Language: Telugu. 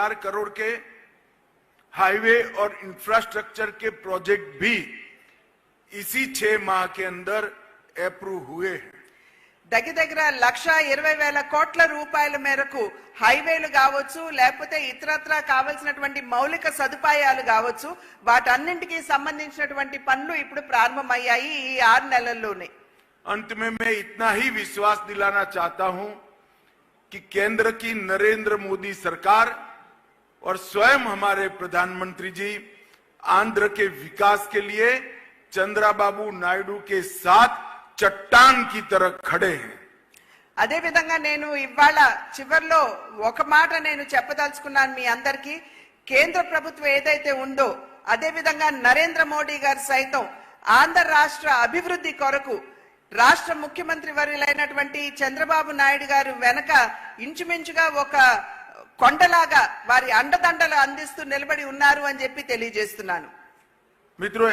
4 करोड़ के हाईवे और इंफ्रास्ट्रक्चर के प्रोजेक्ट भी इसी 6 माह के अंदर अप्रूव हुए हैं। దగ్గర 1,20,000 కోట్ల రూపాయల మేరకు హైవేలు కావచ్చు, లేకపోతే ఇతరత్రా కావాల్సినటువంటి మౌలిక సదుపాయాలు కావచ్చు, వాటన్నింటికి సంబంధించినటువంటి పనులు ఇప్పుడు ప్రారంభమయ్యాయి ఈ 6 నెలల్లోనే। अंत में मैं इतना ही विश्वास दिलाना चाहता हूं कि केंद्र की नरेंद्र मोदी सरकार और स्वयं हमारे प्रधानमंत्री जी आंध्र के विकास के लिए चंद्रबाबू नायडू के साथ चट्टान की तरह खड़े हैं। అదే విధంగా నేను ఇవాళ చివర్లో ఒక మాట నేను చెప్పదలుచుకున్నాను మీ అందరికీ। కేంద్ర ప్రభుత్వం ఏదైతే ఉందో అదే విధంగా నరేంద్ర మోడీ గారు సైతం ఆంధ్ర రాష్ట్ర అభివృద్ధి కొరకు రాష్ట్ర ముఖ్యమంత్రి వర్యులైనటువంటి చంద్రబాబు నాయుడు గారు వెనక ఇంచుమించుగా ఒక కొండలాగా వారి అండదండలు అందిస్తూ నిలబడి ఉన్నారు అని చెప్పి తెలియజేస్తున్నాను। మిత్రులు,